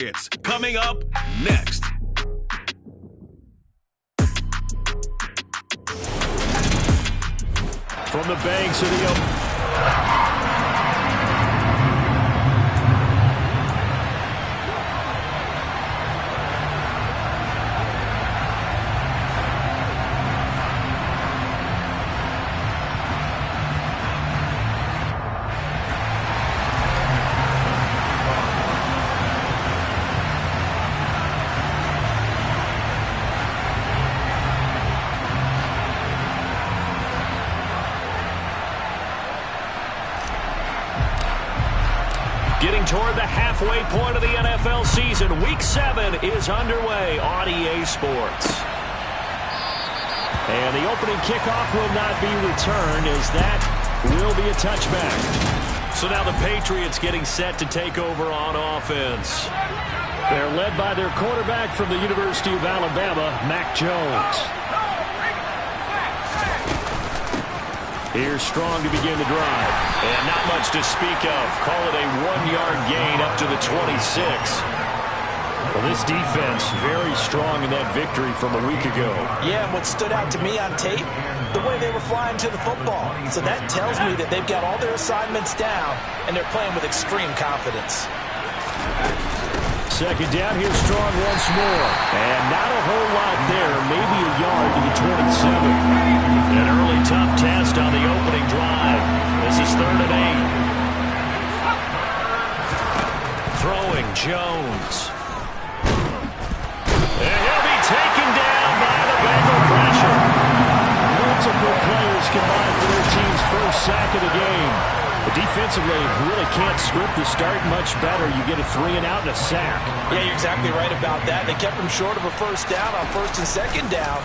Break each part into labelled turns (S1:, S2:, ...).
S1: It's coming up next.
S2: From the banks of the Getting toward the halfway point of the NFL season. Week 7 is underway on EA Sports. And the opening kickoff will not be returned, as that will be a touchback. So now the Patriots getting set to take over on offense. They're led by their quarterback from the University of Alabama, Mac Jones. Here's Strong to begin the drive. And not much to speak of. Call it a 1-yard gain up to the 26. Well, this defense very strong in that victory from a week ago.
S3: Yeah, and what stood out to me on tape, the way they were flying to the football. So that tells me that they've got all their assignments down, and they're playing with extreme confidence.
S2: Second down, here's Strong once more. And not a whole lot there, maybe a yard to the 27. An early tough test on the opening drive. This is 3rd and 8. Throwing Jones. And he'll be taken down by the Bengal pressure. Multiple players combined for their team's first sack of the game. But defensively, really can't script the start much better. You get a 3 and out and a sack.
S3: Yeah, you're exactly right about that. They kept them short of a first down on 1st and 2nd down.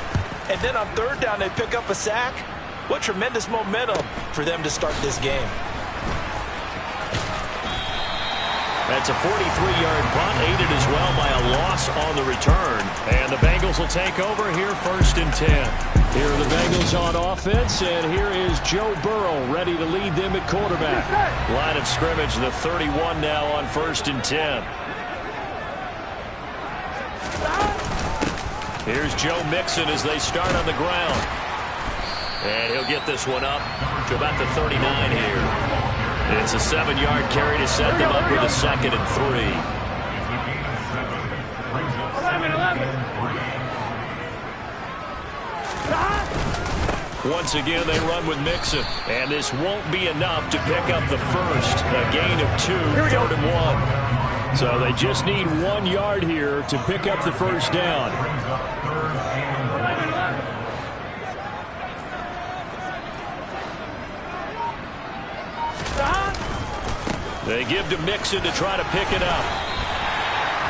S3: And then on 3rd down, they pick up a sack. What tremendous momentum for them to start this game.
S2: That's a 43-yard punt, aided as well by a loss on the return. And the Bengals will take over here 1st and 10. Here are the Bengals on offense, and here is Joe Burrow ready to lead them at quarterback. Line of scrimmage, the 31 now on 1st and 10. Here's Joe Mixon as they start on the ground. And he'll get this one up to about the 39 here. It's a 7-yard carry to set them up with a 2nd and 3. Once again, they run with Mixon. And this won't be enough to pick up the first. A gain of 2, 3rd and 1. So they just need 1 yard here to pick up the first down. They give to Mixon to try to pick it up.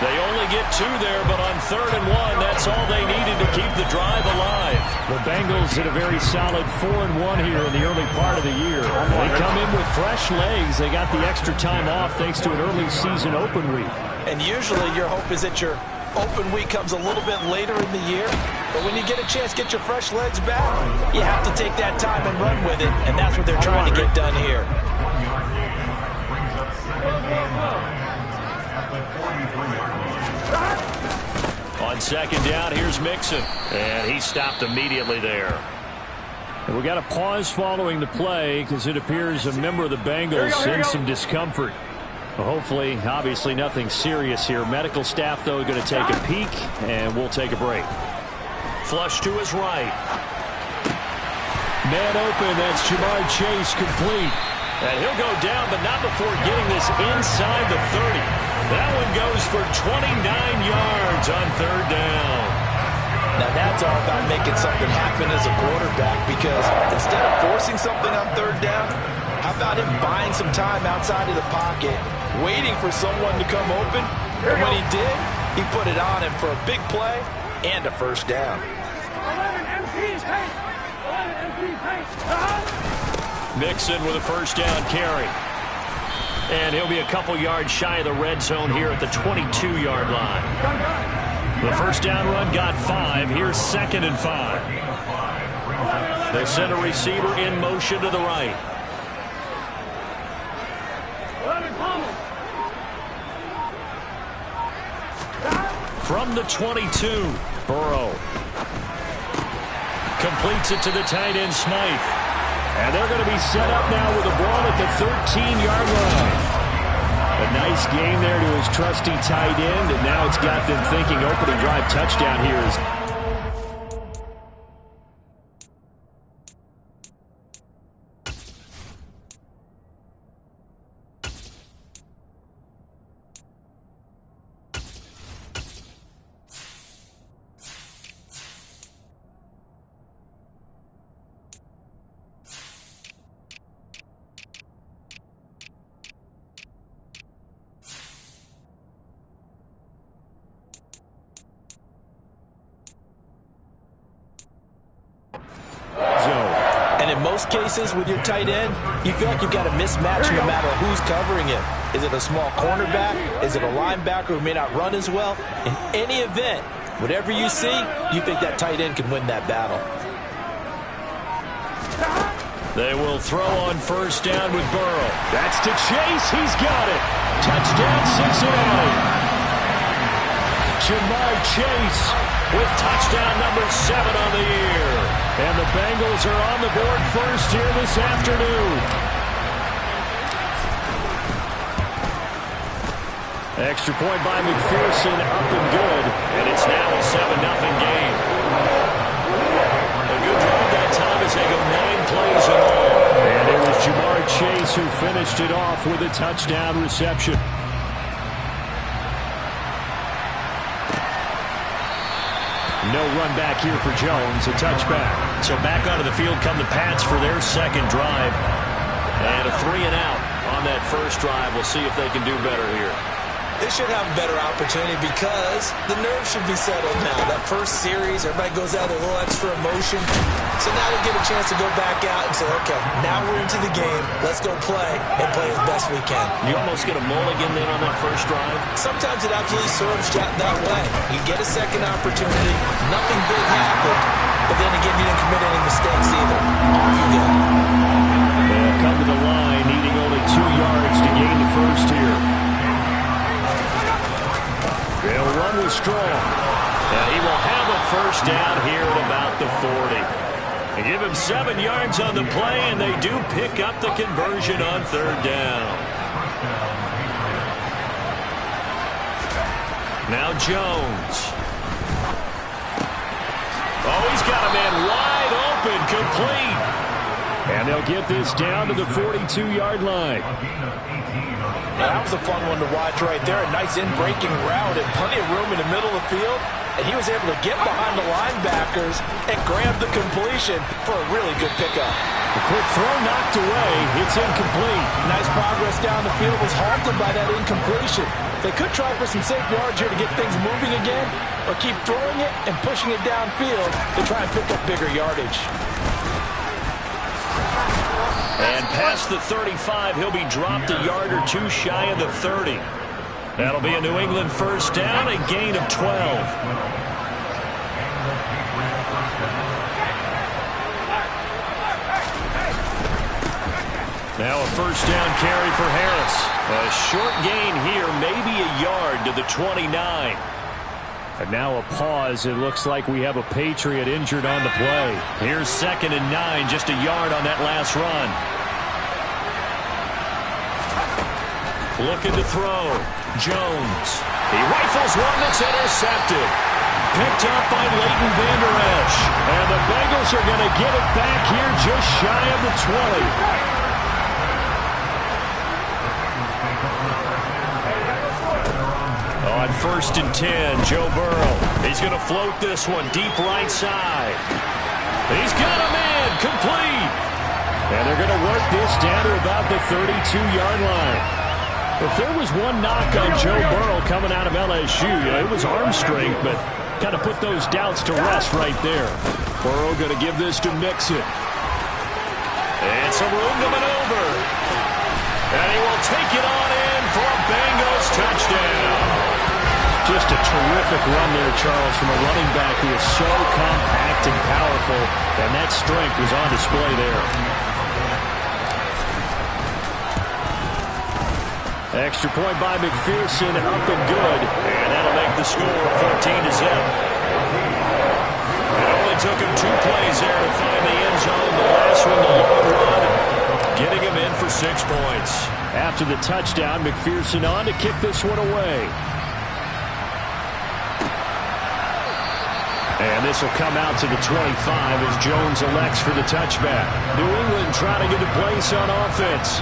S2: They only get 2 there, but on 3rd and 1, that's all they needed to keep the drive alive. The Bengals hit a very solid 4-1 here in the early part of the year. They come in with fresh legs. They got the extra time off thanks to an early season open week.
S3: And usually your hope is that your open week comes a little bit later in the year. But when you get a chance to get your fresh legs back, you have to take that time and run with it. And that's what they're trying to get done here.
S2: On 2nd down, here's Mixon. And he stopped immediately there. And we got a pause following the play because it appears a member of the Bengals in some discomfort. Well, hopefully, obviously nothing serious here. Medical staff, though, going to take a peek, and we'll take a break. Flush to his right. Man open, that's Jamar Chase complete. And he'll go down, but not before getting this inside the 30. That one goes for 29 yards on 3rd down.
S3: Now that's all about making something happen as a quarterback, because instead of forcing something on 3rd down, how about him buying some time outside of the pocket, waiting for someone to come open, and when he did, he put it on him for a big play and a first down.
S2: Mixon with a first down carry. And he'll be a couple yards shy of the red zone here at the 22-yard line. The first down run got 5. Here's 2nd and 5. They send a receiver in motion to the right. From the 22, Burrow completes it to the tight end, Smythe. And they're going to be set up now with the ball at the 13-yard line. A nice game there to his trusty tight end, and now it's got them thinking opening drive touchdown here is...
S3: And in most cases with your tight end, you feel like you've got a mismatch no matter who's covering him. Is it a small cornerback? Is it a linebacker who may not run as well? In any event, whatever you see, you think that tight end can win that battle.
S2: They will throw on first down with Burrow. That's to Chase. He's got it. Touchdown, Cincinnati. Jamar Chase with touchdown number 7 on the year. And the Bengals are on the board first here this afternoon. Extra point by McPherson, up and good. And it's now a 7-0 game. A good drive that time as they go 9 plays in all. And it was Jamar Chase who finished it off with a touchdown reception. No run back here for Jones, a touchback. So back onto the field come the Pats for their second drive. And a 3-and-out on that first drive. We'll see if they can do better here.
S3: They should have a better opportunity because the nerves should be settled now. That first series, everybody goes out with a little extra emotion. So now they get a chance to go back out and say, okay, now we're into the game. Let's go play and play as best we can.
S2: You almost get a mulligan then on that first drive?
S3: Sometimes it absolutely serves that way. You get a second opportunity. Nothing big happened. But then again, you didn't commit any mistakes either. All you get.
S2: They'll come to the line, needing only 2 yards to gain the first here. They'll run with Strong. And he will have a first down here at about the 40. They give him 7 yards on the play, and they do pick up the conversion on third down. Now Jones. Oh, he's got a man wide open, complete. And they'll get this down to the 42-yard line.
S3: Now, that was a fun one to watch right there. A nice in-breaking route and plenty of room in the middle of the field. And he was able to get behind the linebackers and grab the completion for a really good pickup.
S2: A quick throw knocked away. It's incomplete.
S3: Nice progress down the field was halted by that incompletion. They could try for some safe yards here to get things moving again, or keep throwing it and pushing it downfield to try and pick up bigger yardage.
S2: And past the 35, he'll be dropped a yard or 2 shy of the 30. That'll be a New England first down, a gain of 12. Now a first down carry for Harris. A short gain here, maybe a yard to the 29. And now a pause. It looks like we have a Patriot injured on the play. Here's 2nd and 9, just a yard on that last run. Looking to throw. Jones. He rifles one that's intercepted. Picked up by Leighton Vander Esch. And the Bengals are going to get it back here just shy of the 20. On 1st and 10, Joe Burrow. He's going to float this one deep right side. He's got a man, complete. And they're going to work this down to about the 32-yard line. If there was one knock on Joe Burrow coming out of LSU, it was arm strength, but kind of put those doubts to rest right there. Burrow going to give this to Mixon. And some room to maneuver. And he will take it on in for a Bengals touchdown. Just a terrific run there, Charles, from a running back who is so compact and powerful, and that strength was on display there. Extra point by McPherson, up and good, and that'll make the score, 14-0. It only took him 2 plays there to find the end zone. The last one, the long run, getting him in for 6 points. After the touchdown, McPherson on to kick this one away. And this will come out to the 25 as Jones elects for the touchback. New England trying to get a place on offense.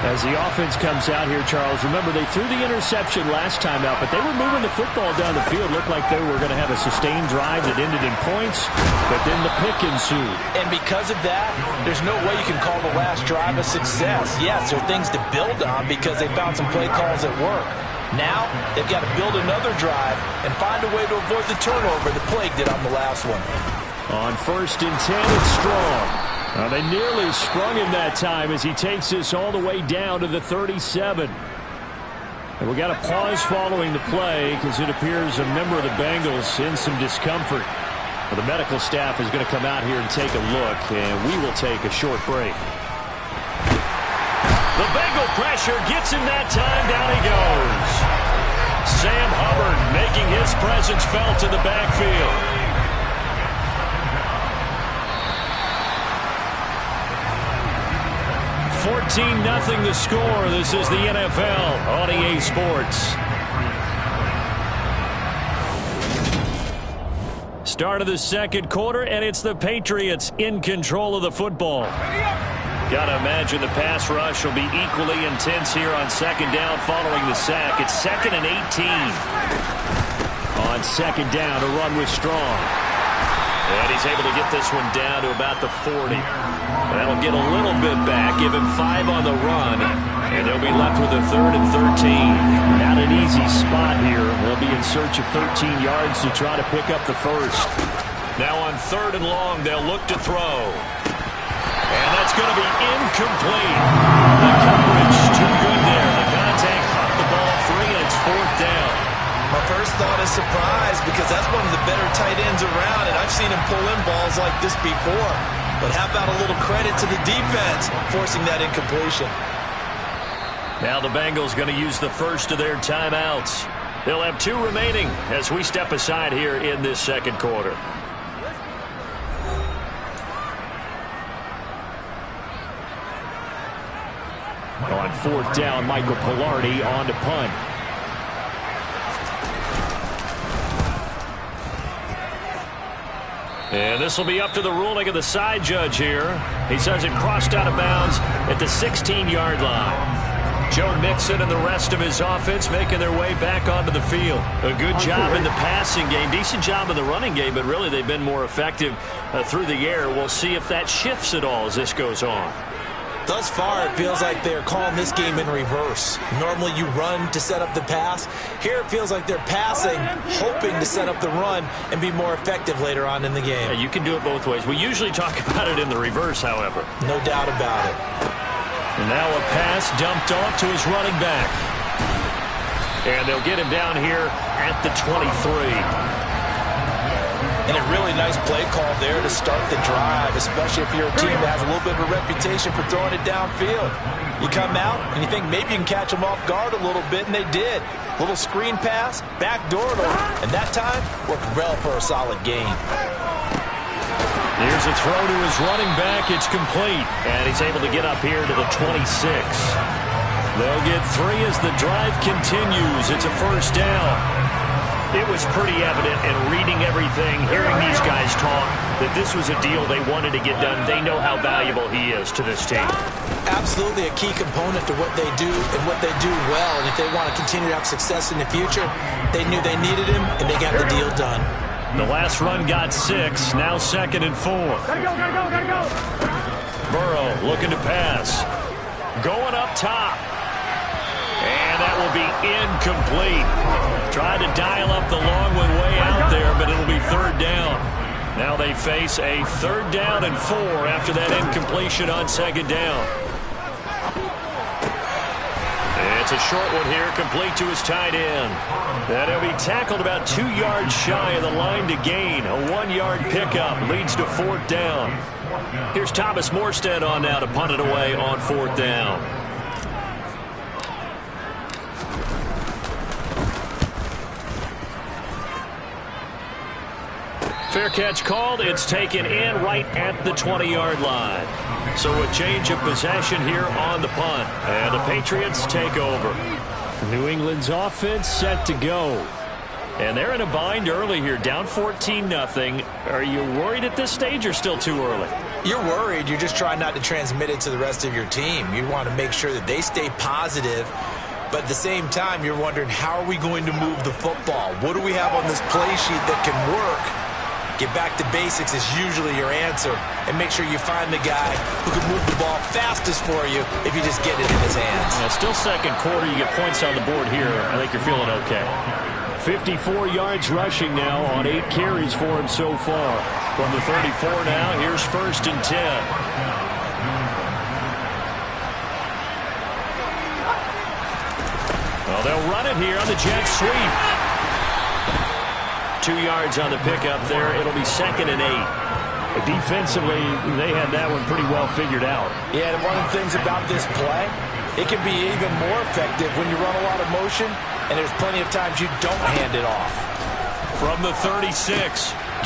S2: As the offense comes out here, Charles, remember they threw the interception last time out, but they were moving the football down the field. Looked like they were going to have a sustained drive that ended in points, but then the pick ensued.
S3: And because of that, there's no way you can call the last drive a success. Yes, there are things to build on because they found some play calls that work. Now, they've got to build another drive and find a way to avoid the turnover the plague did on the last one.
S2: On 1st and 10, it's Strong. They nearly sprung him that time as he takes this all the way down to the 37. And we got a pause following the play because it appears a member of the Bengals in some discomfort. Well, the medical staff is going to come out here and take a look, and we will take a short break. The Bengal pressure gets him that time. Down he goes. Sam Hubbard making his presence felt in the backfield. 14-0 the score. This is the NFL on EA Sports. Start of the second quarter, and it's the Patriots in control of the football. Gotta imagine the pass rush will be equally intense here on 2nd down following the sack. It's 2nd and 18. On 2nd down, a run with Strong. And he's able to get this one down to about the 40. That'll get a little bit back, give him 5 on the run, and they'll be left with a 3rd and 13. Not an easy spot here. They'll be in search of 13 yards to try to pick up the first. Now on 3rd and long, they'll look to throw. And that's going to be incomplete. The coverage too good there. The contact caught the ball free, and it's 4th down.
S3: My first thought is surprise because that's one of the better tight ends around, and I've seen him pull in balls like this before. But how about a little credit to the defense forcing that incompletion?
S2: Now the Bengals going to use the first of their timeouts. They'll have 2 remaining as we step aside here in this second quarter. On 4th down, Michael Pilardi on to punt. And this will be up to the ruling of the side judge here. He says it crossed out of bounds at the 16-yard line. Joe Mixon and the rest of his offense making their way back onto the field. A good job in the passing game, decent job in the running game, but really they've been more effective through the air. We'll see if that shifts at all as this goes on.
S3: Thus far, it feels like they're calling this game in reverse. Normally you run to set up the pass. Here it feels like they're passing, hoping to set up the run and be more effective later on in the game.
S2: Yeah, you can do it both ways. We usually talk about it in the reverse, however.
S3: No doubt about it.
S2: And now a pass dumped off to his running back. And they'll get him down here at the 23.
S3: And a really nice play call there to start the drive, especially if you're a team that has a little bit of a reputation for throwing it downfield. You come out and you think maybe you can catch them off guard a little bit, and they did. Little screen pass, backdoor to him, and that time worked well for a solid gain.
S2: Here's a throw to his running back. It's complete, and he's able to get up here to the 26. They'll get 3 as the drive continues. It's a first down. It was pretty evident in reading everything, hearing these guys talk, that this was a deal they wanted to get done. They know how valuable he is to this team.
S3: Absolutely a key component to what they do and what they do well. And if they want to continue to have success in the future, they knew they needed him, and they got the deal done.
S2: The last run got 6, now 2nd and 4.
S4: Gotta go.
S2: Burrow looking to pass. Going up top. And that will be incomplete. Tried to dial up the long one way out there, but it'll be 3rd down. Now they face a 3rd down and 4 after that incompletion on 2nd down. It's a short one here, complete to his tight end. And he'll be tackled about 2 yards shy of the line to gain. A 1-yard pickup leads to 4th down. Here's Thomas Morstead on now to punt it away on 4th down. Fair catch called. It's taken in right at the 20-yard line. So a change of possession here on the punt. And the Patriots take over. New England's offense set to go. And they're in a bind early here, down 14-0. Are you worried at this stage or still too early?
S3: You're worried. You're just trying not to transmit it to the rest of your team. You want to make sure that they stay positive. But at the same time, you're wondering, how are we going to move the football? What do we have on this play sheet that can work? Get back to basics is usually your answer. And make sure you find the guy who can move the ball fastest for you if you just get it in his hands.
S2: Still second quarter. You get points on the board here. I think you're feeling okay. 54 yards rushing now on 8 carries for him so far. From the 34 now, here's 1st and 10. Well, they'll run it here on the jet sweep. 2 yards on the pickup there. It'll be 2nd and 8. Defensively, they had that one pretty well figured out.
S3: Yeah, and one of the things about this play, it can be even more effective when you run a lot of motion, and there's plenty of times you don't hand it off.
S2: From the 36,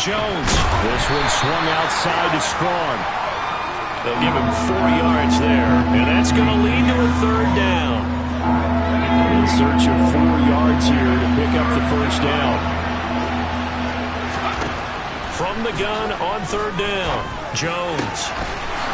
S2: Jones. This one swung outside to Strong. They'll give him 4 yards there, and that's going to lead to a 3rd down. In search of 4 yards here to pick up the 1st down. From the gun on 3rd down, Jones.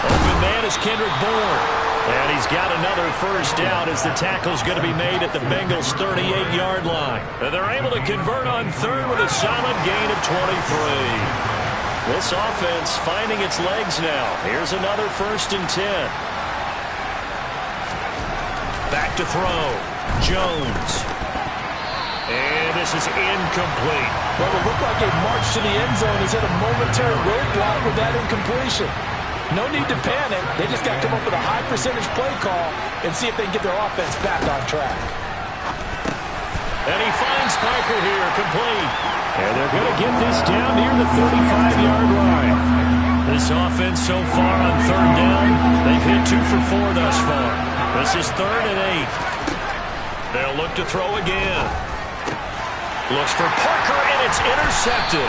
S2: Open man is Kendrick Bourne. And he's got another 1st down as the tackle's going to be made at the Bengals' 38-yard line. And they're able to convert on 3rd with a solid gain of 23. This offense finding its legs now. Here's another 1st and 10. Back to throw. Jones. And this is incomplete.
S3: Well, it looked like a march to the end zone. He's hit a momentary roadblock with that incompletion. No need to panic. They just got to come up with a high percentage play call and see if they can get their offense back on track.
S2: And he finds Parker here, complete. And they're going to get this down near the 35-yard line. This offense so far on 3rd down, they've hit 2 for 4 thus far. This is 3rd and 8. They'll look to throw again. Looks for Parker, and it's intercepted.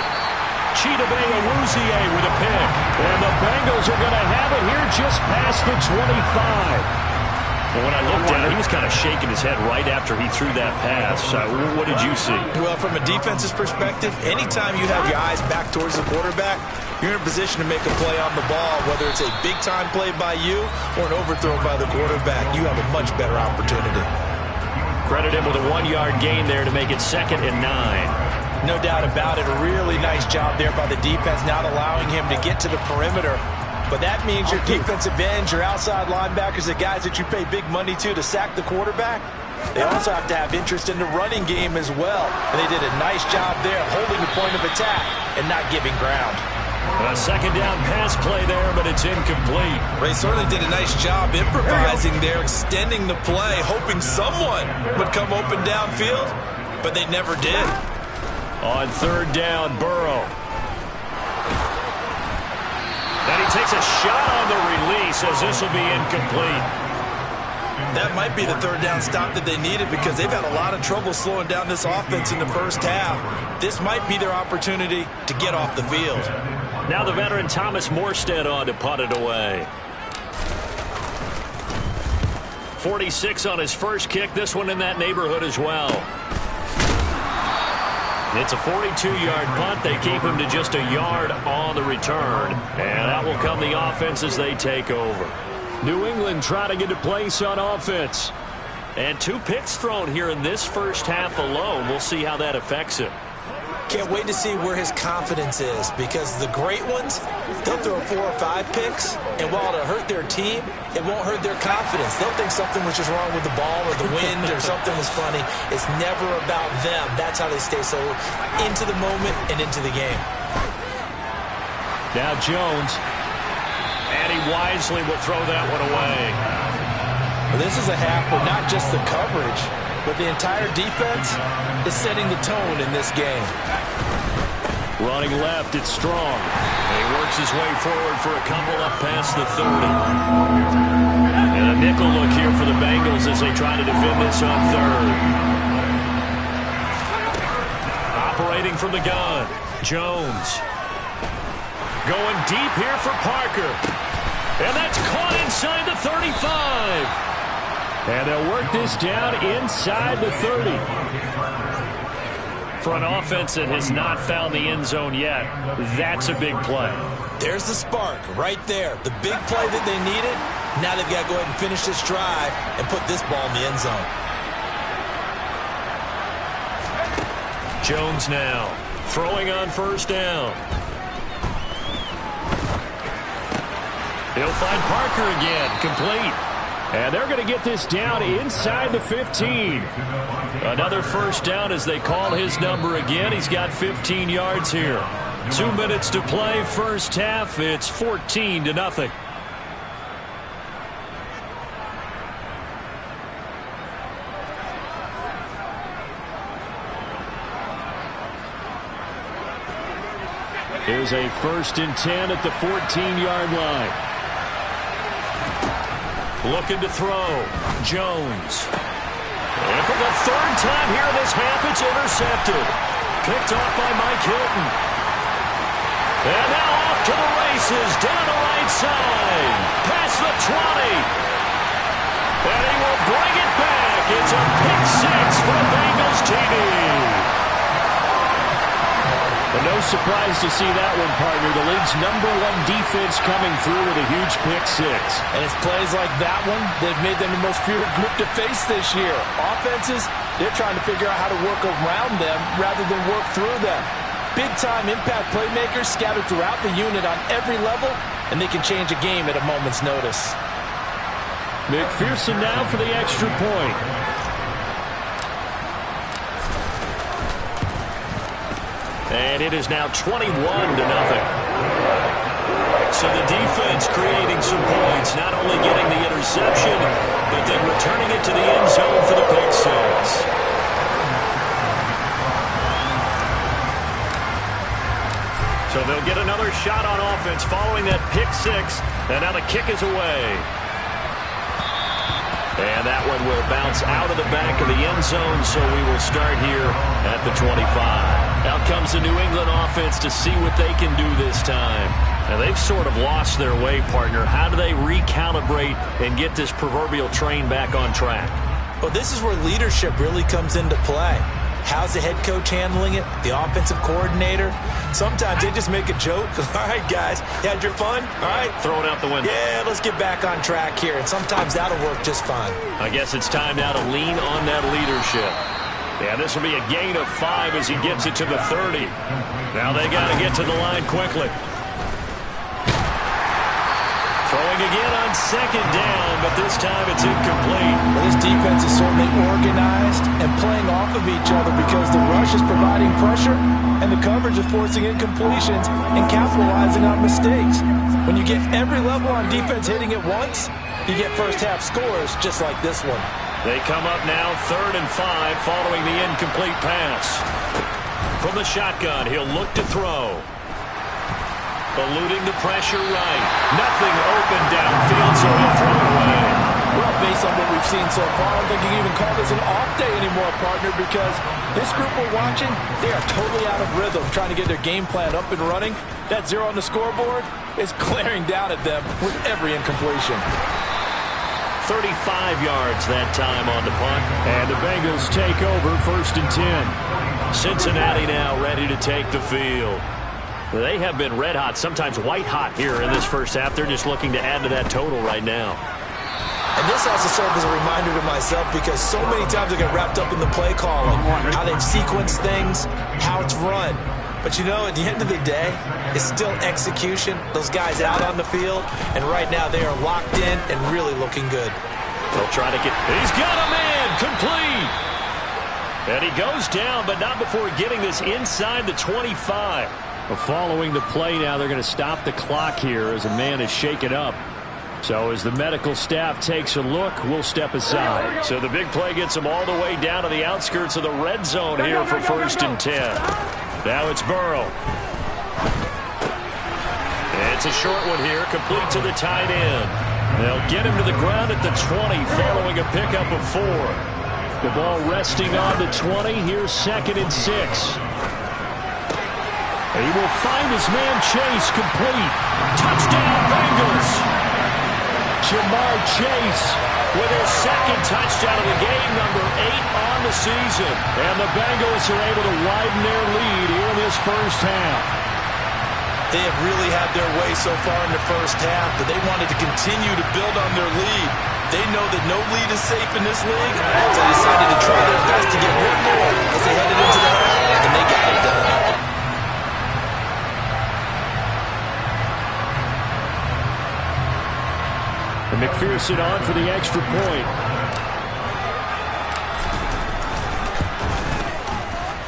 S2: Chidobe Awuzie with a pick. And the Bengals are going to have it here just past the 25. Well, when I looked at it, he was kind of shaking his head right after he threw that pass. What did you see?
S3: Well, from a defense's perspective, anytime you have your eyes back towards the quarterback, you're in a position to make a play on the ball, whether it's a big-time play by you or an overthrow by the quarterback. You have a much better opportunity.
S2: Credit him with a 1-yard gain there to make it 2nd and 9.
S3: No doubt about it. A really nice job there by the defense, not allowing him to get to the perimeter. But that means your defensive ends, your outside linebackers, the guys that you pay big money to sack the quarterback, they also have to have interest in the running game as well. And they did a nice job there holding the point of attack and not giving ground.
S2: A 2nd down pass play there, but it's incomplete.
S3: They certainly did a nice job improvising there, extending the play, hoping someone would come open downfield, but they never did.
S2: On 3rd down, Burrow. And he takes a shot on the release as this will be incomplete.
S3: That might be the 3rd down stop that they needed because they've had a lot of trouble slowing down this offense in the first half. This might be their opportunity to get off the field.
S2: Now the veteran Thomas Morstead on to punt it away. 46 on his first kick. This one in that neighborhood as well. It's a 42-yard punt. They keep him to just a yard on the return. And that will come the offense as they take over. New England trying to get a place on offense. And 2 picks thrown here in this first half alone. We'll see how that affects him.
S3: Can't wait to see where his confidence is because the great ones, they'll throw 4 or 5 picks, and while it'll hurt their team, it won't hurt their confidence. They'll think something was just wrong with the ball or the wind or something was funny. It's never about them. That's how they stay so into the moment and into the game.
S2: Now Jones, and he wisely will throw that one away.
S3: Well, this is a half where not just the coverage, but the entire defense is setting the tone in this game.
S2: Running left, it's Strong. And he works his way forward for a couple up past the 30. And a nickel look here for the Bengals as they try to defend this on 3rd. Operating from the gun, Jones. Going deep here for Parker. And that's caught inside the 35. And they'll work this down inside the 30. For an offense that has not found the end zone yet, that's a big play.
S3: There's the spark right there. The big play that they needed. Now they've got to go ahead and finish this drive and put this ball in the end zone.
S2: Jones now throwing on first down. He'll find Parker again, complete. And they're going to get this down inside the 15. Another first down as they call his number again. He's got 15 yards here. 2 minutes to play, first half. It's 14-0. Here's a 1st and 10 at the 14-yard line. Looking to throw. Jones. And for the 3rd time here in this half, it's intercepted. Picked off by Mike Hilton. And now off to the races, down the right side. Past the 20. And he will bring it back. It's a pick 6 for the Bengals TD. But no surprise to see that one, partner. The league's #1 defense coming through with a huge pick 6.
S3: And it's plays like that one that have made them the most feared group to face this year. Offenses, they're trying to figure out how to work around them rather than work through them. Big-time impact playmakers scattered throughout the unit on every level, and they can change a game at a moment's notice.
S2: McPherson now for the extra point. And it is now 21-0. So the defense creating some points, not only getting the interception, but then returning it to the end zone for the pick 6. So they'll get another shot on offense following that pick 6. And now the kick is away. And that one will bounce out of the back of the end zone, so we will start here at the 25. Out comes the New England offense to see what they can do this time. Now, they've sort of lost their way, partner. How do they recalibrate and get this proverbial train back on track?
S3: Well, this is where leadership really comes into play. How's the head coach handling it? The offensive coordinator? Sometimes they just make a joke. All right, guys, you had your fun? All right.
S2: Throw it out the window.
S3: Yeah, let's get back on track here. And sometimes that'll work just fine.
S2: I guess it's time now to lean on that leadership. Yeah, this will be a gain of 5 as he gets it to the 30. Now they got to get to the line quickly. Throwing again on 2nd down, but this time it's incomplete.
S3: Well, this defense is certainly organized and playing off of each other because the rush is providing pressure and the coverage is forcing incompletions and capitalizing on mistakes. When you get every level on defense hitting at once, you get first-half scores just like this one.
S2: They come up now 3rd and 5 following the incomplete pass. From the shotgun, he'll look to throw. Eluding the pressure right. Nothing open downfield, so he'll throw it away.
S3: Well, based on what we've seen so far, I don't think you can even call this an off day anymore, partner, because this group we're watching, they are totally out of rhythm, trying to get their game plan up and running. That 0 on the scoreboard is glaring down at them with every incompletion.
S2: 35 yards that time on the punt. And the Bengals take over 1st and 10. Cincinnati now ready to take the field. They have been red hot, sometimes white hot here in this first half. They're just looking to add to that total right now.
S3: And this has to serve as a reminder to myself because so many times I get wrapped up in the play calling, how they've sequenced things, how it's run. But, you know, at the end of the day, it's still execution. Those guys out on the field, and right now they are locked in and really looking good.
S2: They'll try to get... He's got a man! Complete! And he goes down, but not before getting this inside the 25. Following the play now, they're going to stop the clock here as a man is shaken up. So as the medical staff takes a look, we'll step aside. So the big play gets them all the way down to the outskirts of the red zone here for 1st and 10. Now it's Burrow. It's a short one here, complete to the tight end. They'll get him to the ground at the 20 following a pickup of 4. The ball resting on the 20. Here's 2nd and 6. He will find his man Chase complete. Touchdown, Bengals. Jamar Chase with his second touchdown of the game, number 8 on the season. And the Bengals are able to widen their lead here in this first half.
S3: They have really had their way so far in the first half, but they wanted to continue to build on their lead. They know that no lead is safe in this league, so they decided to try their best to get one more as they headed into the half, and they got it done.
S2: And McPherson on for the extra point.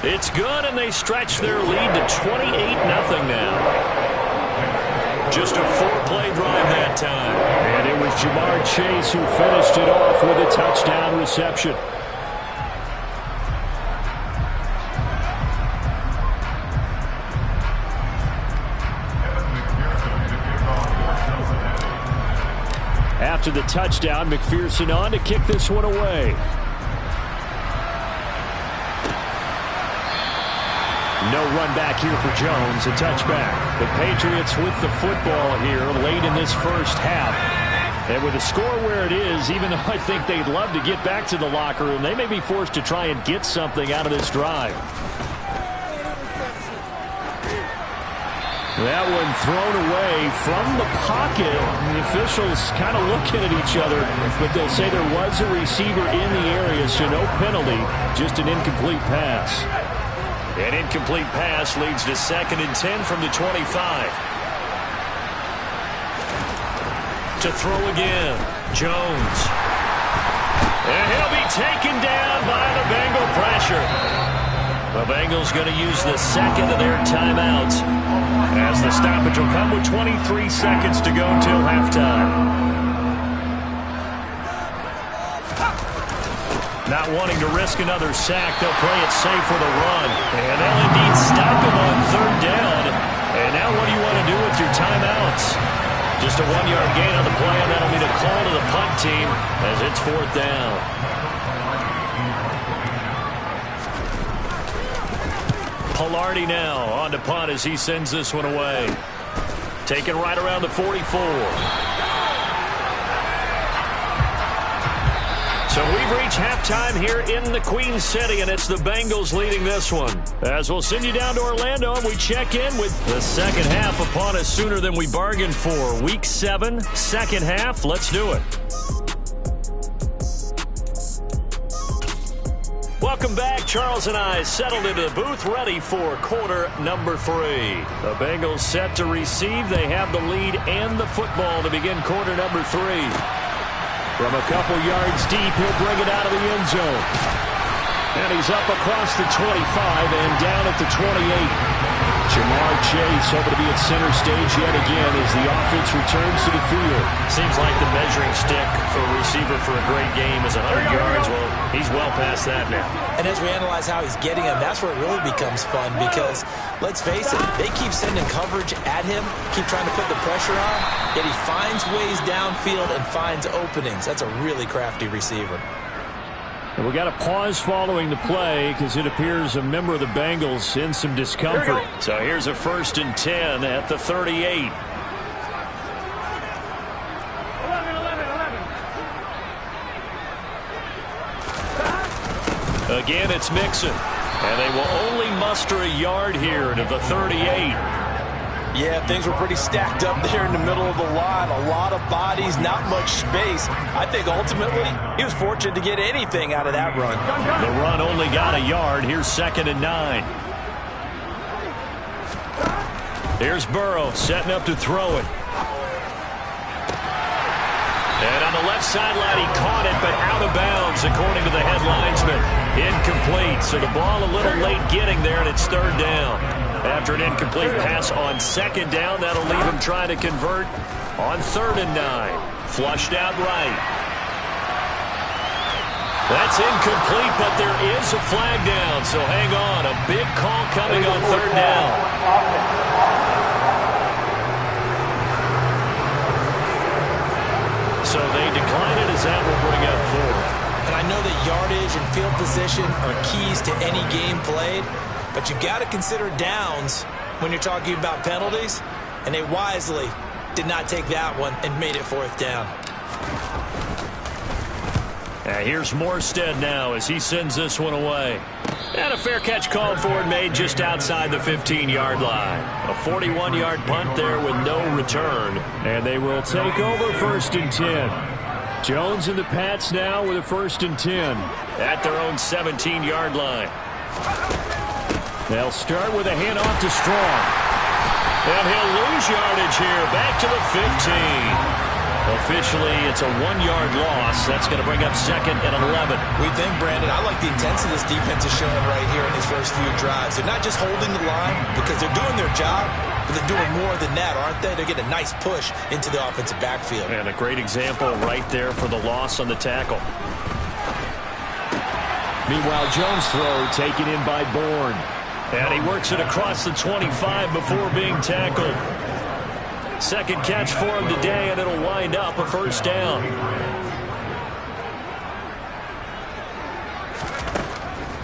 S2: It's good, and they stretch their lead to 28-0 now. Just a 4-play drive that time. And it was Jamar Chase who finished it off with a touchdown reception. After the touchdown, McPherson on to kick this one away. No run back here for Jones, a touchback. The Patriots with the football here late in this first half. And with the score where it is, even though I think they'd love to get back to the locker room, they may be forced to try and get something out of this drive. That one thrown away from the pocket. The officials kind of looking at each other, but they'll say there was a receiver in the area, so no penalty, just an incomplete pass. An incomplete pass leads to 2nd and 10 from the 25. To throw again, Jones. And he'll be taken down by the Bengal pressure. The Bengals going to use the second of their timeouts as the stoppage will come with 23 seconds to go until halftime. Not wanting to risk another sack, they'll play it safe with a run. And they'll indeed stop him on 3rd down. And now what do you want to do with your timeouts? Just a 1-yard gain on the play, and that'll be the call to the punt team as it's 4th down. Pilardi now on to punt as he sends this one away. Taken right around the 44. So we've reached halftime here in the Queen City, and it's the Bengals leading this one. As we'll send you down to Orlando, and we check in with the second half upon us sooner than we bargained for. Week 7, second half. Let's do it. Welcome back. Charles and I settled into the booth, ready for quarter number 3. The Bengals set to receive. They have the lead and the football to begin quarter number 3. From a couple yards deep, he'll bring it out of the end zone. And he's up across the 25 and down at the 28. Jamar Chase hoping to be at center stage yet again as the offense returns to the field. Seems like the measuring stick for a receiver for a great game is 100 yards. Well, he's well past that now. And as we analyze how he's getting them, that's where it really becomes fun because, let's face it, they keep sending coverage at him, keep trying to put the pressure on, yet he finds ways downfield and finds openings. That's a really crafty receiver. And we got a pause following the play because it appears a member of the Bengals in some discomfort. So here's a 1st and 10 at the 38. Again, it's Mixon. And they will only muster a yard here to the 38.
S3: Yeah, things were pretty stacked up there in the middle of the line. A lot of bodies, not much space. I think ultimately he was fortunate to get anything out of that run.
S2: The run only got a yard. Here's 2nd and 9. Here's Burrow setting up to throw it. And on the left sideline, he caught it, but out of bounds, according to the head linesman. Incomplete, so the ball a little late getting there, and it's 3rd down. After an incomplete pass on 2nd down, that'll leave him trying to convert on 3rd and 9. Flushed out right. That's incomplete, but there is a flag down, so hang on. A big call coming on 3rd down. So they decline it as that will bring up 4th.
S3: And I know that yardage and field position are keys to any game played, but you've got to consider downs when you're talking about penalties, and they wisely did not take that one and made it 4th down.
S2: Here's Morstead now as he sends this one away. And a fair catch called for and made just outside the 15-yard line. A 41-yard punt there with no return. And they will take over 1st and 10. Jones and the Pats now with a 1st and 10. At their own 17-yard line. They'll start with a handoff to Strong. And he'll lose yardage here. Back to the 15. Officially, it's a 1-yard loss. That's going to bring up 2nd and 11.
S3: We think, Brandon, I like the intensity this defense is showing right here in these first few drives. They're not just holding the line because they're doing their job, but they're doing more than that, aren't they? They're getting a nice push into the offensive backfield.
S2: And a great example right there for the loss on the tackle. Meanwhile, Jones' throw taken in by Bourne. And he works it across the 25 before being tackled. 2nd catch for him today, and it'll wind up a 1st down.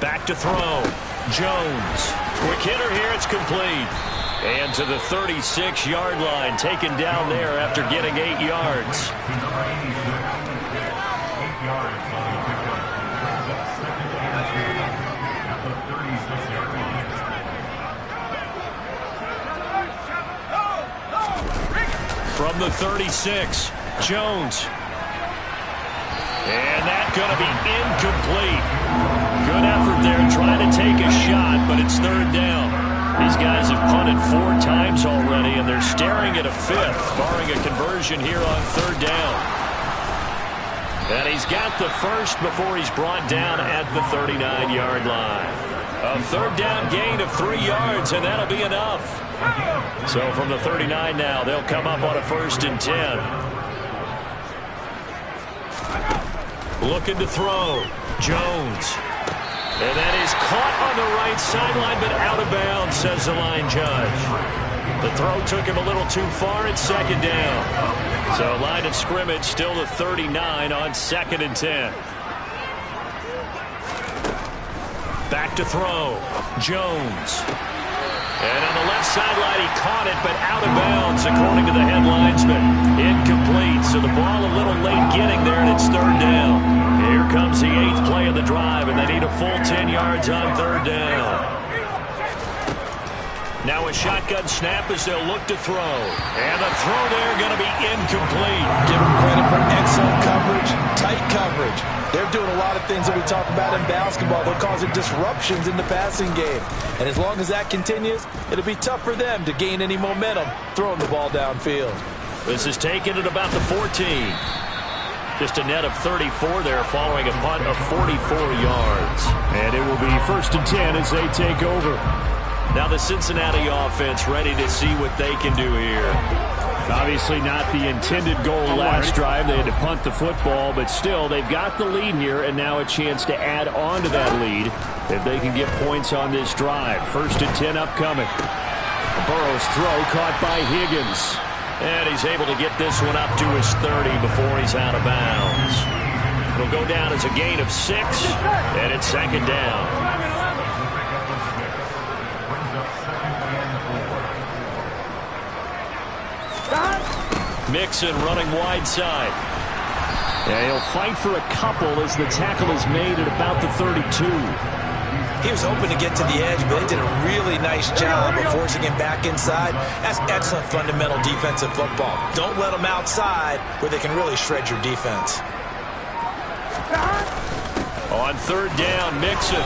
S2: Back to throw. Jones. Quick hitter here. It's complete. And to the 36-yard line. Taken down there after getting 8 yards. From the 36, Jones. And that's going to be incomplete. Good effort there trying to take a shot, but it's 3rd down. These guys have punted 4 times already, and they're staring at a 5th, barring a conversion here on 3rd down. And he's got the 1st before he's brought down at the 39-yard line. A 3rd down gain of 3 yards, and that'll be enough. So from the 39 now, they'll come up on a 1st and 10. Looking to throw. Jones. And that is caught on the right sideline, but out of bounds, says the line judge. The throw took him a little too far at 2nd down. So line of scrimmage still the 39 on 2nd and 10. Back to throw. Jones. And on the left sideline, he caught it, but out of bounds, according to the head linesman. Incomplete, so the ball a little late getting there, and it's 3rd down. Here comes the 8th play of the drive, and they need a full 10 yards on 3rd down. Now a shotgun snap as they'll look to throw. And the throw there going to be incomplete.
S3: Give them credit for excellent coverage, tight coverage. They're doing a lot of things that we talk about in basketball. They're causing disruptions in the passing game. And as long as that continues, it'll be tough for them to gain any momentum throwing the ball downfield.
S2: This is taken at about the 14. Just a net of 34 there following a punt of 44 yards. And it will be 1st and 10 as they take over. Now the Cincinnati offense ready to see what they can do here. Obviously not the intended goal last drive. They had to punt the football, but still they've got the lead here and now a chance to add on to that lead if they can get points on this drive. 1st and 10 upcoming. Burrow's throw caught by Higgins. And he's able to get this one up to his 30 before he's out of bounds. It'll go down as a gain of 6, and it's 2nd down. Mixon running wide side. Yeah, he'll fight for a couple as the tackle is made at about the 32.
S3: He was hoping to get to the edge, but they did a really nice job of forcing him back inside. That's excellent fundamental defensive football. Don't let them outside where they can really shred your defense.
S2: On 3rd down, Mixon.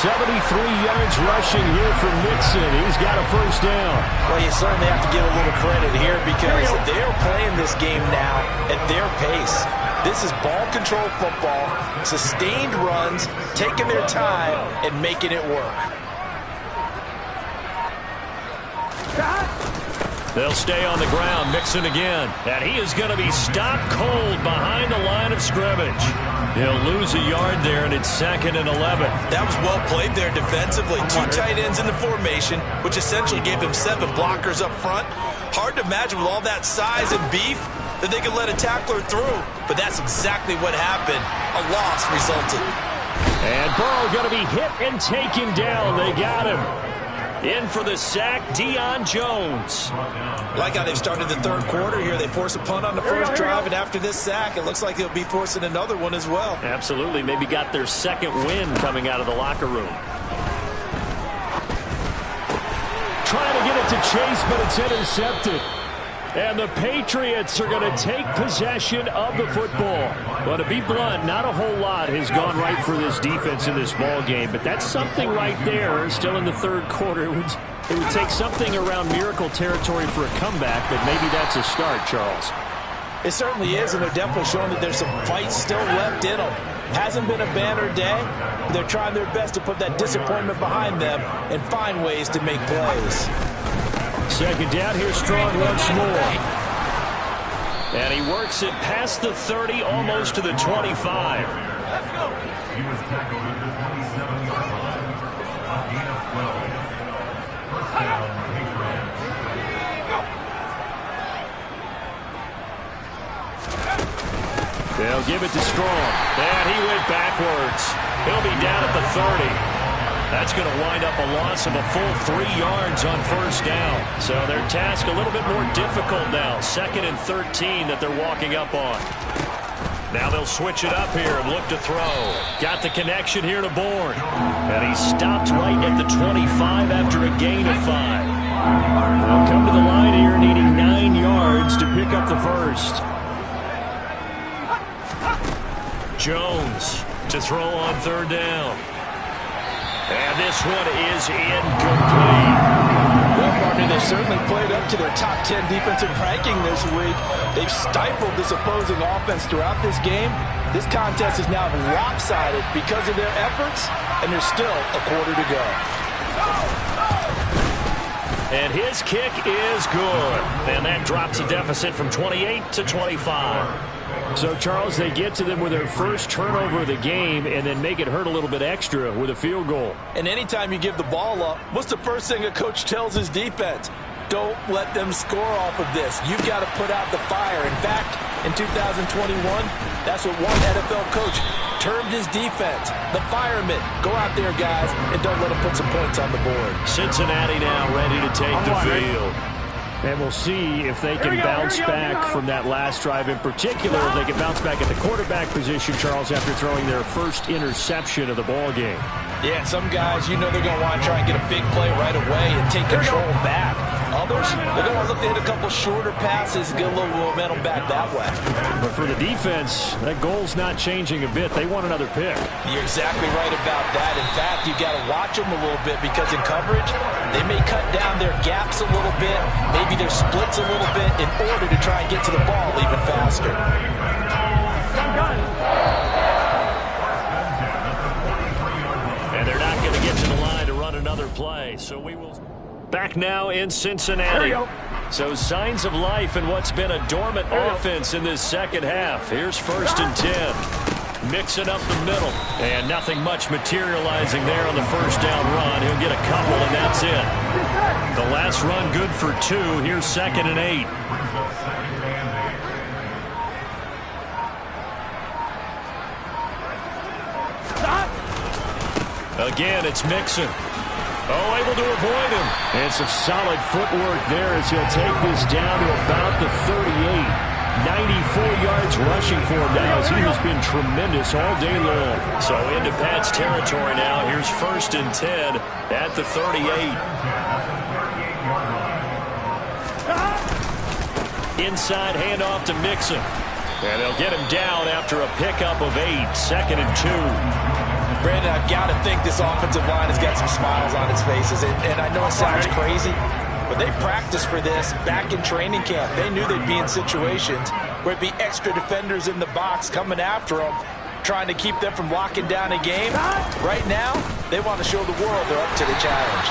S2: 73 yards rushing here from Mixon. He's got a 1st down.
S3: Well, you certainly have to give a little credit here because they're playing this game now at their pace. This is ball control football, sustained runs, taking their time, and making it work.
S2: They'll stay on the ground. Mixon again. And he is going to be stopped cold behind the line of scrimmage. He'll lose a yard there, and it's 2nd and 11.
S3: That was well played there defensively. 2 tight ends in the formation, which essentially gave them 7 blockers up front. Hard to imagine with all that size and beef that they could let a tackler through. But that's exactly what happened. A loss resulted.
S2: And Burrow going to be hit and taken down. They got him. In for the sack, Deion Jones.
S3: Like how they've started the third quarter here. They force a punt on the first drive, and after this sack, it looks like they'll be forcing another one as well.
S2: Absolutely. Maybe got their second win coming out of the locker room. Trying to get it to Chase, but it's intercepted. And the Patriots are going to take possession of the football. Well, to be blunt, not a whole lot has gone right for this defense in this ball game, but that's something right there. Still in the third quarter. It would take something around miracle territory for a comeback, but maybe that's a start, Charles.
S3: It certainly is, and they're definitely showing that there's some fight still left in them. Hasn't been a banner day. They're trying their best to put that disappointment behind them and find ways to make plays.
S2: Second down, here's Strong once more. And he works it past the 30, almost to the 25.
S4: Let's go. He was tackled at the 27-yard line. A gain of 12. First down, Patriots.
S2: They'll give it to Strong. And he went backwards. He'll be down at the 30. That's going to wind up a loss of a full 3 yards on first down. So their task a little bit more difficult now. 2nd and 13 that they're walking up on. Now they'll switch it up here and look to throw. Got the connection here to Bourne. And he stopped right at the 25 after a gain of 5. They'll come to the line here needing 9 yards to pick up the first. Jones to throw on third down. And this one is incomplete.
S3: Well, partner, they've certainly played up to their top 10 defensive ranking this week. They've stifled this opposing offense throughout this game. This contest is now lopsided because of their efforts, and there's still a quarter to go.
S2: And his kick is good. And that drops the deficit from 28 to 25. So, Charles, they get to them with their first turnover of the game and then make it hurt a little bit extra with a field goal.
S3: And anytime you give the ball up, what's the first thing a coach tells his defense? Don't let them score off of this. You've got to put out the fire. In fact, in 2021, that's what one NFL coach termed his defense. The firemen. Go out there, guys, and don't let them put some points on the board.
S2: Cincinnati now ready to take the field. And we'll see if they can bounce back from that last drive in particular. If they can bounce back at the quarterback position, Charles, after throwing their first interception of the ball game.
S3: Yeah, some guys, you know they're going to want to try and get a big play right away and take control back. Others, they're going to look to hit a couple shorter passes, get a little momentum back that way.
S2: But for the defense, that goal's not changing a bit. They want another pick.
S3: You're exactly right about that. In fact, you've got to watch them a little bit because in coverage, they may cut down their gaps a little bit, maybe their splits a little bit in order to try and get to the ball even faster.
S2: And they're not going to get to the line to run another play, so we will... Back now in Cincinnati. So signs of life in what's been a dormant offense in this second half. Here's 1st and 10. Mixing up the middle. And nothing much materializing there on the first down run. He'll get a couple, and that's it. The last run good for 2. Here's 2nd and 8. Again, it's Mixon. Oh, able to avoid him. And some solid footwork there as he'll take this down to about the 38. 94 yards rushing for him now as he has been tremendous all day long. So into Pat's territory now. Here's 1st and 10 at the 38. Inside handoff to Mixon. And they'll get him down after a pickup of 8. 2nd and 2.
S3: Brandon, I've got to think this offensive line has got some smiles on its faces. And I know it sounds crazy, but they practiced for this back in training camp. They knew they'd be in situations where it'd be extra defenders in the box coming after them, trying to keep them from locking down a game. Right now, they want to show the world they're up to the challenge.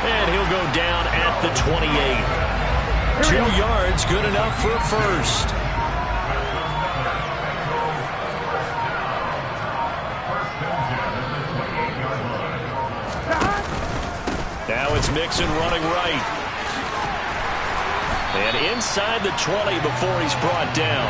S2: And he'll go down at the 28. 2 yards, good enough for a first. Now it's Mixon running right. And inside the 20 before he's brought down.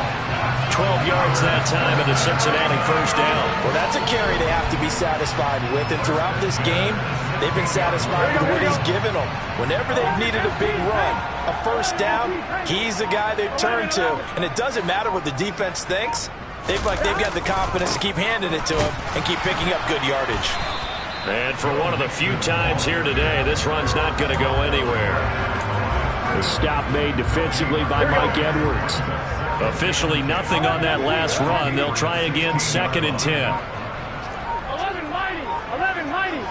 S2: 12 yards that time and a Cincinnati first down.
S3: Well, that's a carry they have to be satisfied with. And throughout this game, They've been satisfied with what he's given them. Whenever they've needed a big run, a first down, he's the guy they've turned to. And it doesn't matter what the defense thinks. They've got the confidence to keep handing it to him and keep picking up good yardage.
S2: And for one of the few times here today, this run's not going to go anywhere. The stop made defensively by Mike Edwards. Officially nothing on that last run. They'll try again, 2nd and 10.
S5: 11 mighty.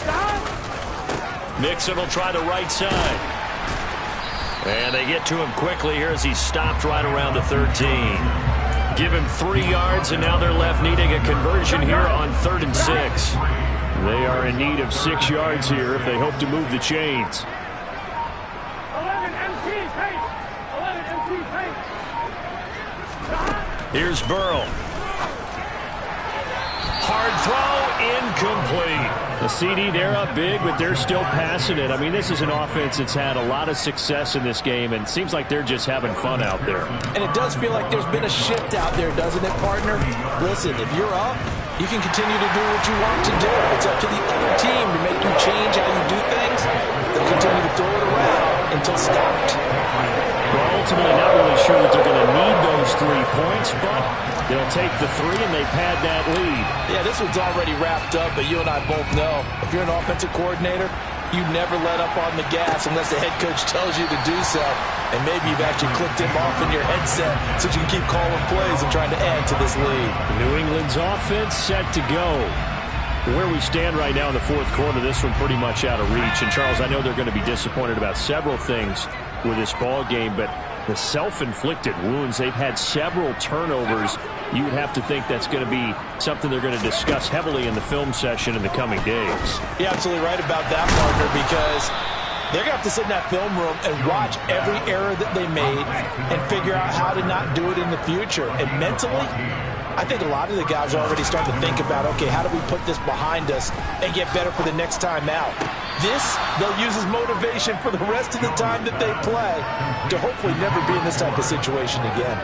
S5: Stop.
S2: Mixon will try the right side. And they get to him quickly here as he stopped right around the 13. Give him 3 yards, and now they're left needing a conversion here on 3rd and 6. They are in need of 6 yards here if they hope to move the chains.
S5: 11 MT pace. 11 MT pace.
S2: Here's Burrow. Hard throw, incomplete. The CD, they're up big, but they're still passing it. I mean, this is an offense that's had a lot of success in this game, and it seems like they're just having fun out there.
S3: And it does feel like there's been a shift out there, doesn't it, partner? Listen, if you're up, you can continue to do what you want to do. It's up to the other team to make you change how you do things. They'll continue to throw it around until stopped.
S2: Well, ultimately, not really sure that they're going to need those 3 points, but they'll take the 3 and they've had that lead.
S3: Yeah, this one's already wrapped up, but you and I both know if you're an offensive coordinator, you never let up on the gas unless the head coach tells you to do so. And maybe you've actually clicked him off in your headset so you can keep calling plays and trying to add to this lead.
S2: New England's offense set to go. Where we stand right now in the 4th quarter, this one pretty much out of reach. And, Charles, I know they're going to be disappointed about several things with this ball game, but the self-inflicted wounds, they've had several turnovers. You would have to think that's going to be something they're going to discuss heavily in the film session in the coming days.
S3: You're absolutely right about that, partner, because they're going to have to sit in that film room and watch every error that they made and figure out how to not do it in the future. And mentally, I think a lot of the guys are already starting to think about, okay, how do we put this behind us and get better for the next time out? This, they'll use as motivation for the rest of the time that they play to hopefully never be in this type of situation again.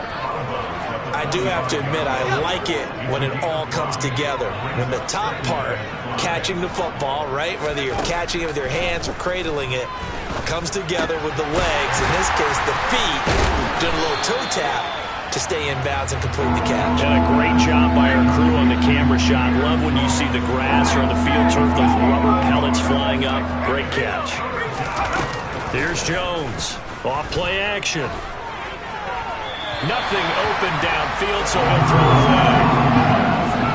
S3: I do have to admit, I like it when it all comes together. When the top part, catching the football, right, whether you're catching it with your hands or cradling it, comes together with the legs, in this case the feet, doing a little toe tap to stay in bounds and complete the catch.
S2: And a great job by our crew on the camera shot. Love when you see the grass or on the field turf, those rubber pellets flying up. Great catch. Here's Jones. Off play action. Nothing open downfield, so he'll throw away.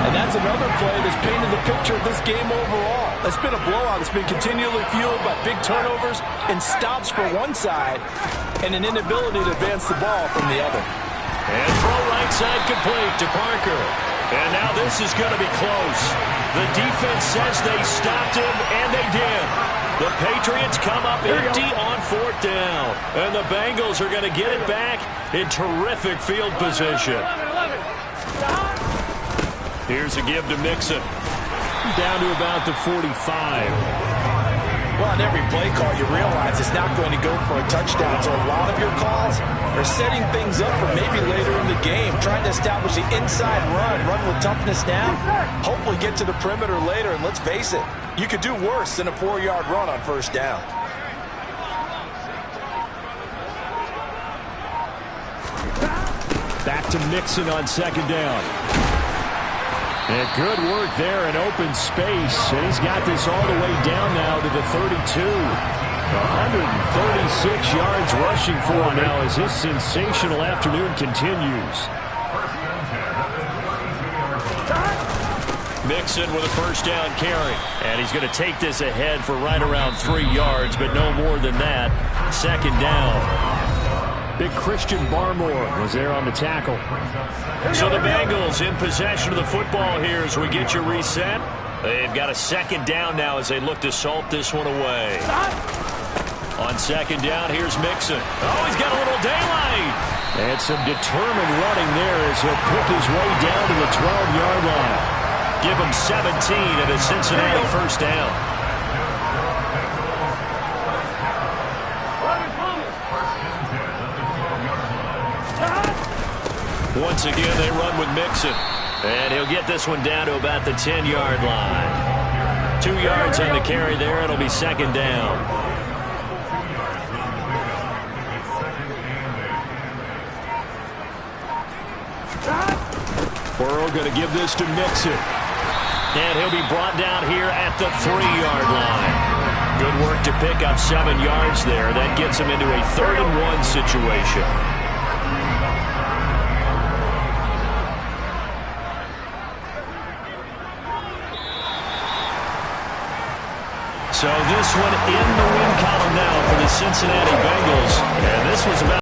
S3: And that's another play that's painted the picture of this game overall. It's been a blowout. It's been continually fueled by big turnovers and stops for one side and an inability to advance the ball from the other.
S2: And throw right side complete to Parker. And now this is going to be close. The defense says they stopped him, and they did. The Patriots come up empty on 4th down. And the Bengals are going to get it back in terrific field position.
S5: 11. Stop.
S2: Here's a give to Mixon. Down to about the 45.
S3: Well, on every play call, you realize it's not going to go for a touchdown. So a lot of your calls are setting things up for maybe later in the game, trying to establish the inside run with toughness now, hopefully get to the perimeter later. And let's face it, you could do worse than a 4-yard run on 1st down.
S2: Back to Mixon on 2nd down. And good work there in open space. And he's got this all the way down now to the 32. 136 yards rushing for him now as his sensational afternoon continues. Mixon with a 1st down carry. And he's going to take this ahead for right around 3 yards, but no more than that. 2nd down. Big Christian Barmore was there on the tackle. So the Bengals in possession of the football here as we get you reset. They've got a 2nd down now as they look to salt this one away. On 2nd down, here's Mixon. Oh, he's got a little daylight. And some determined running there as he'll pick his way down to the 12-yard line. Give him 17 at a Cincinnati 1st down. Once again, they run with Mixon. And he'll get this one down to about the 10-yard line. 2 yards on the carry there. It'll be second down. Burrow going to give this to Mixon. And he'll be brought down here at the 3-yard line. Good work to pick up 7 yards there. That gets him into a 3rd and 1 situation. So this one in the win column now for the Cincinnati Bengals. And this was about